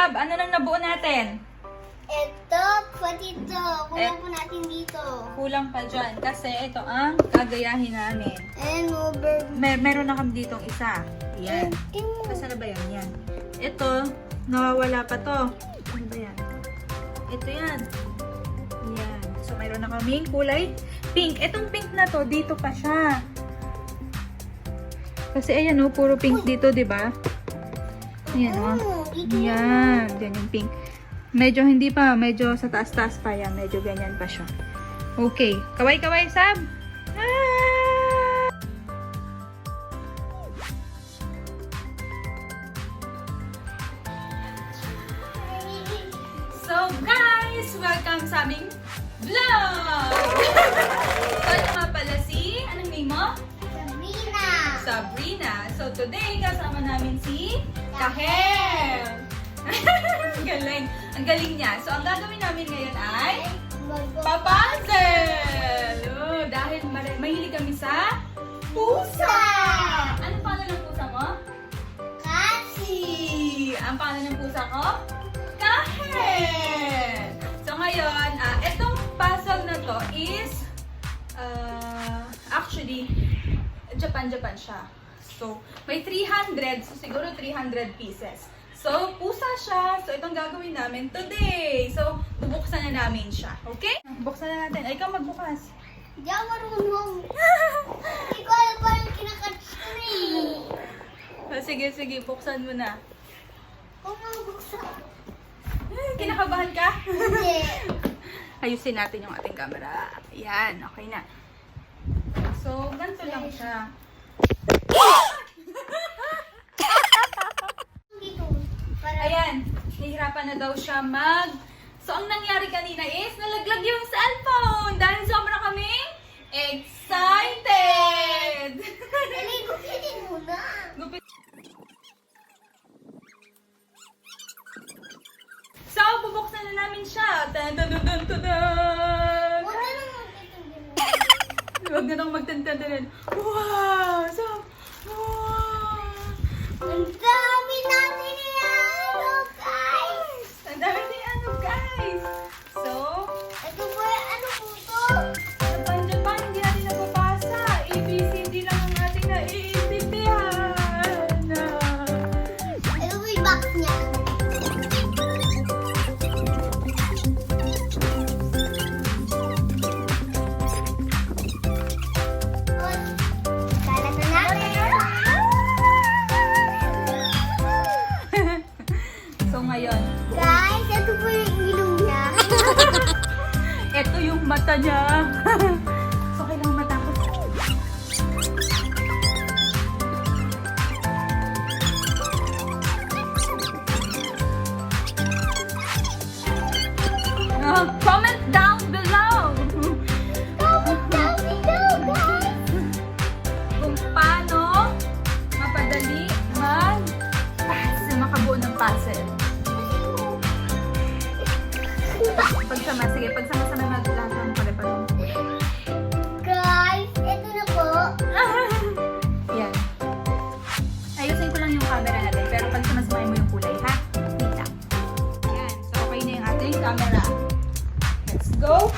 Sab, ano nang nabuo natin? Ito, pati ito. Kulang po natin dito. Kulang pa dyan. Kasi ito ang gagayahin namin. And over. Meron na kami ditong isa. Yan. Saan na ba yan? Yan. Ito, nawawala pa to. Ano ba yan? Ito yan. Yan. So, mayroon na kaming kulay pink. Itong pink na to, dito pa siya. Kasi ayan o, puro pink dito, di ba? Ayan o. Yan. Yan yung pink. Medyo hindi pa. Medyo sa taas-taas pa yan. Medyo ganyan pa siya. Okay. Kaway-kaway, Sab! Ah! So guys, welcome sa aming vlog! So ito nga pala si, anong name mo? Zabrina. Sabrina. So today, kasama namin si Kahem. Ang galing. Ang galing niya. So ang gagawin namin ngayon ay papuzzle! Oh, dahil mahilig kami sa pusa! Anong pangalan ng pusa mo? Kasi. Ang pangalan ng pusa ko? Kahen! So ngayon, itong puzzle na to is actually Japan siya. So may 300, so siguro 300 pieces. So pusa siya. So itong gagawin namin today. So bubuksan na namin siya. Okay? Buksan na natin. Ay, ikaw magbukas. Hindi ako marunong. Hindi ko alam paano kinakatri. Sige, buksan mo na. Kung mabuksan. Kinakabahan ka? Hindi. Ayusin natin yung ating camera. Yan, okay na. So, ganito lang siya. Dito. Ayan, nahihirapan na daw siya So, ang nangyari kanina is, nalaglag yung cellphone dahil sobra kaming excited! Dali, gupitin muna. Gupit. So, bubuksan na namin siya. Tan-tan-tan-tan-tan! Huwag na lang gupitin muna. Huwag na nang magtantan-tanan. Wow! So, wow! Ang dami natin yan, guys. Ang dami ni ano, guys! So, Ito po yung ano po to? Japan, hindi natin nababasa. ABCD lang ang ating naiintindihan. Ito po yung box niya. Kalat na natin. So, ngayon, Guys, ito po yung ilong niya. ito yung mata niya. So, kailangan matapos. Comment down below Comment down below, guys. kung paano mapadali makabuo ng puzzle. Pagsama-sama maglasan pare-pareho. Guys, ito na po. Yan. Ayusin ko lang yung camera natin, pero pagsamasamahin mo yung kulay, ha? Wait lang. Yan. So, okay na yung ating camera. Let's go!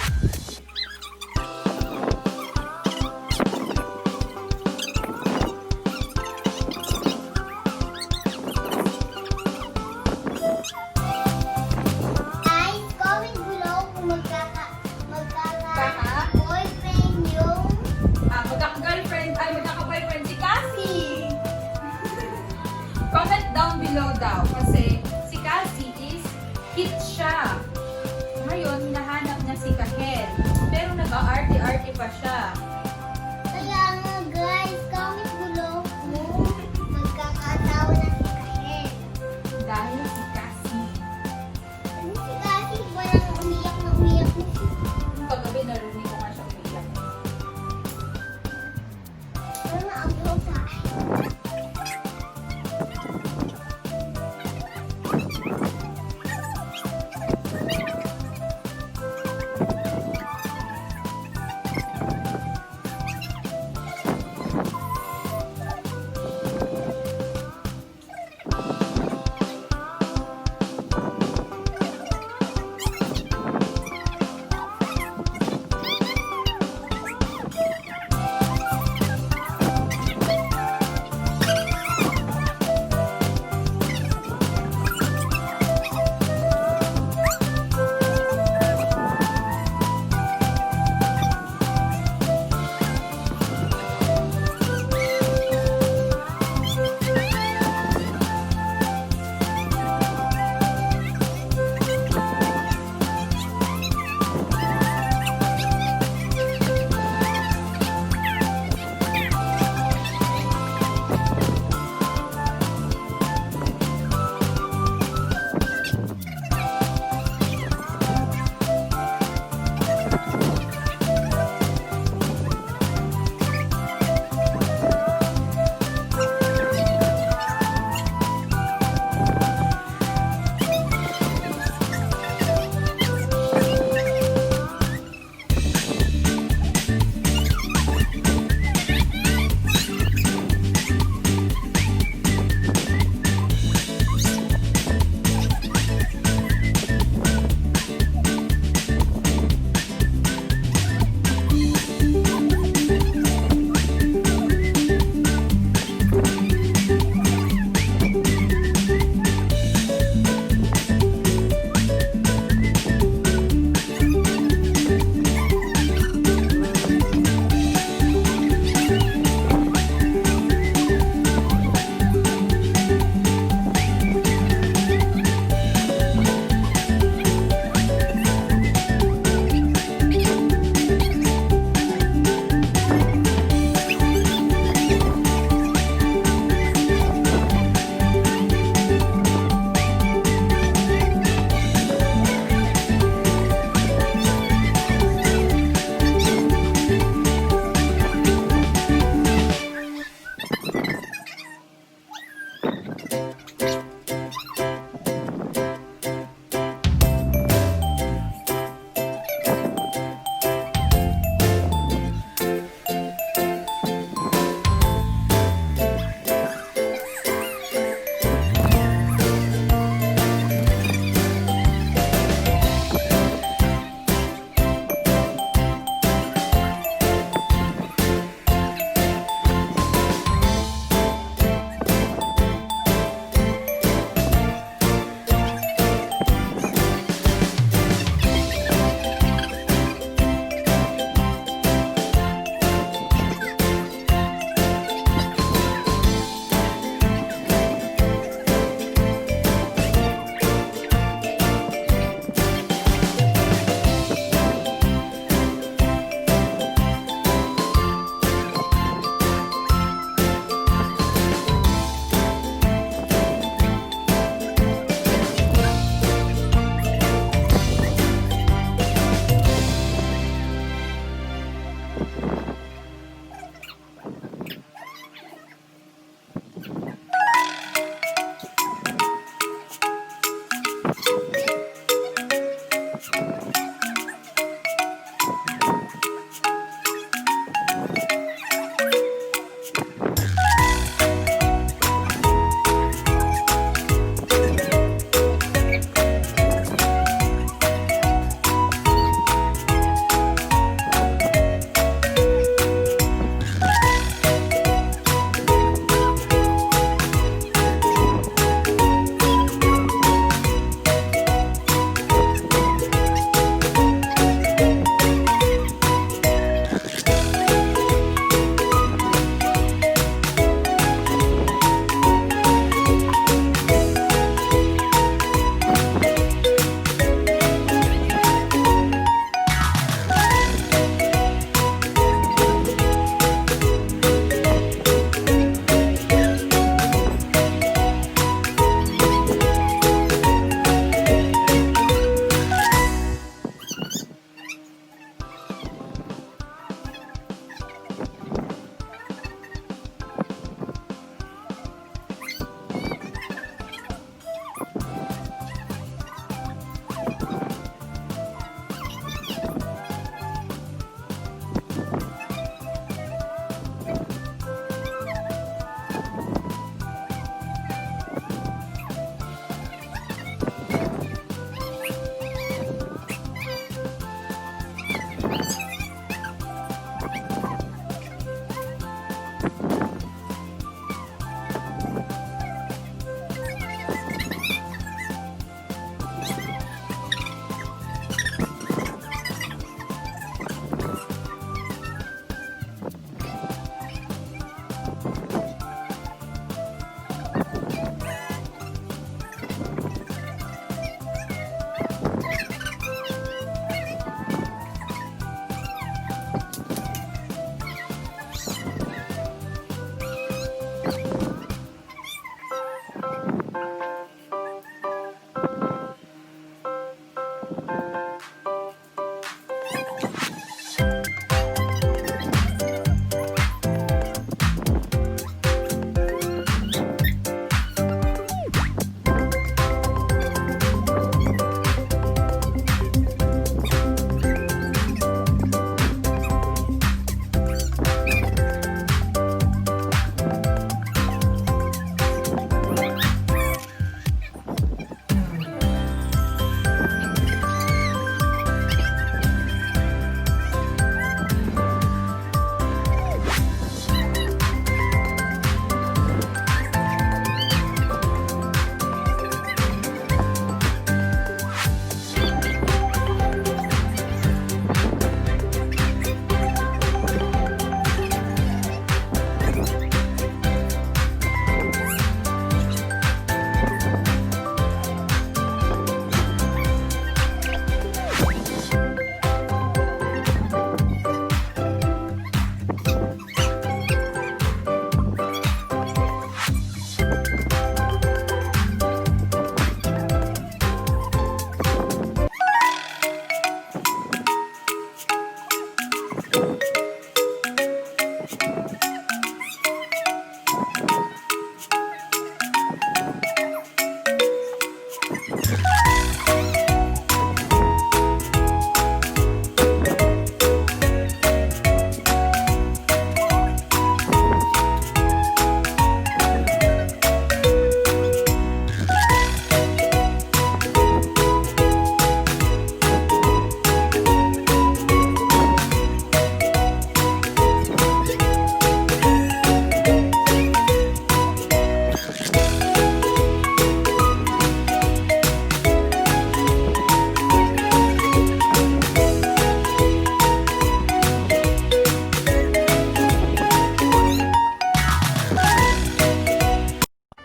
Guys, comment below kung magkaka-boyfriend yung... Magkaka-girlfriend, ay magkaka-boyfriend si Cassie! Comment down below daw, kasi si Cassie is hit siya. Ngayon, hinahanap niya si Kahe.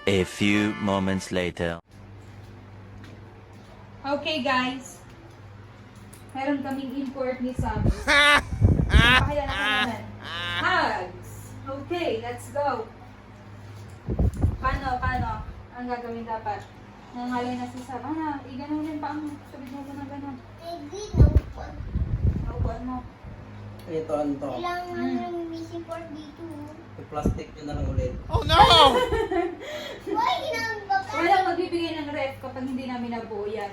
A few moments later. Okay guys, meron kaming import ni Sabi. Pakilala ka naman. Hugs! Okay, let's go. Paano? Ang gagawin dapat? Nangalay na si Sabi. Iganunin pa ang sabit mo na gano'n. Baby, naupuan. Naupuan mo. Ito, ano to? Kailangan ng missing part dito. Yung plastic yun na lang ulit. Oh no! Why ginambag Walang magbibigay ng ref kapag hindi namin nabuo yan.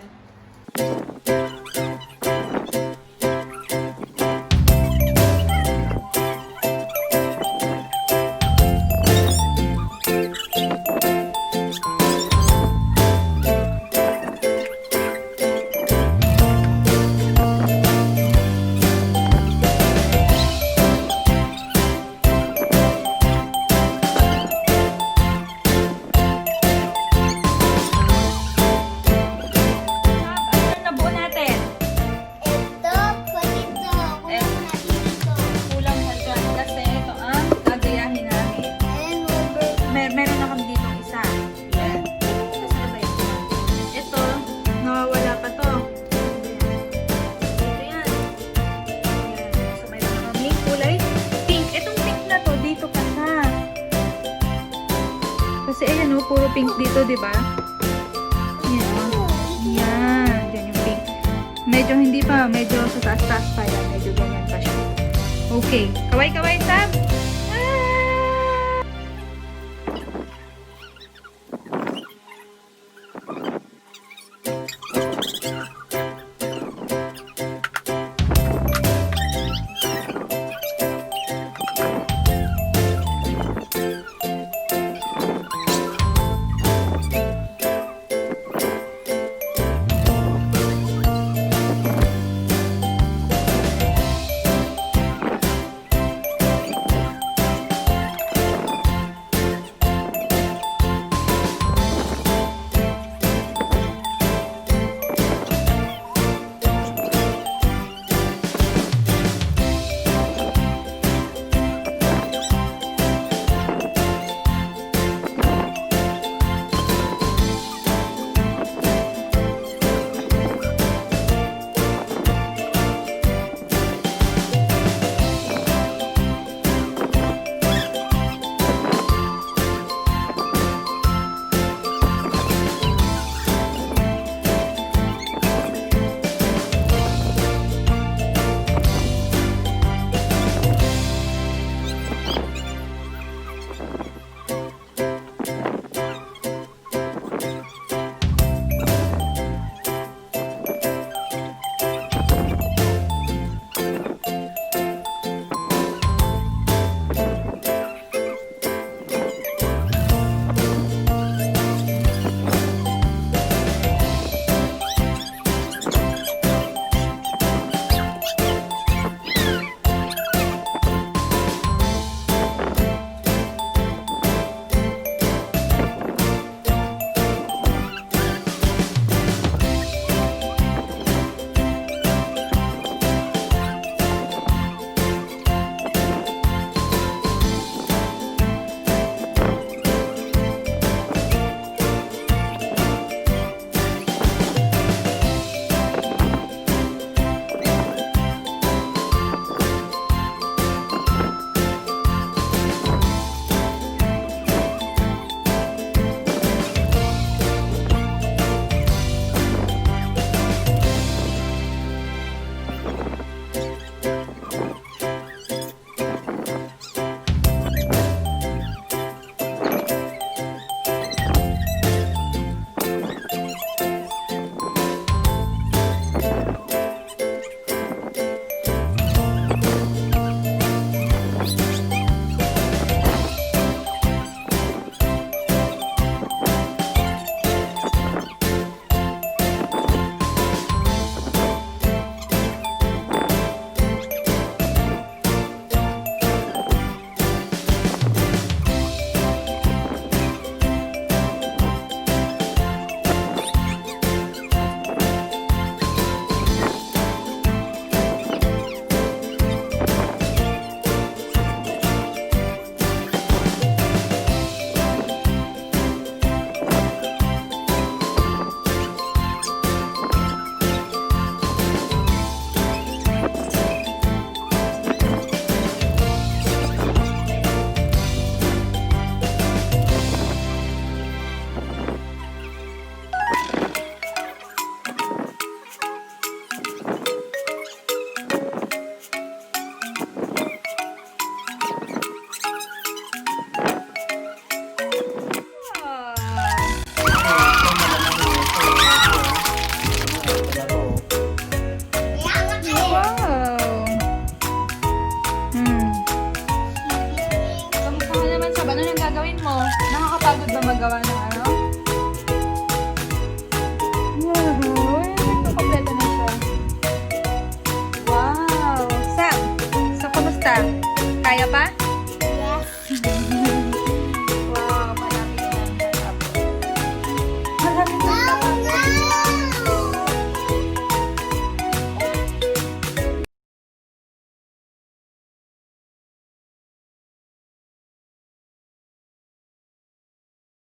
Ano nabuo natin? Ito, pati ito. Kulang na dito. Kulang na dyan kasi ito ang gagayahin namin. And over. Meron na kami dito isa. Yan. Nasaan ba yun? Ito, nawawala pa to. Ito yan. Yan. So, mayroon na kami kulay pink. Itong pink na to, dito pa na. Kasi ayan o, puro pink dito, di ba? Yan o. Yan. Yan yung pink. Medyo hindi pa. Medyo sa taas-taas pa yan. Medyo ganyan pa siya. Okay. Kaway-kaway, Sam. Ah!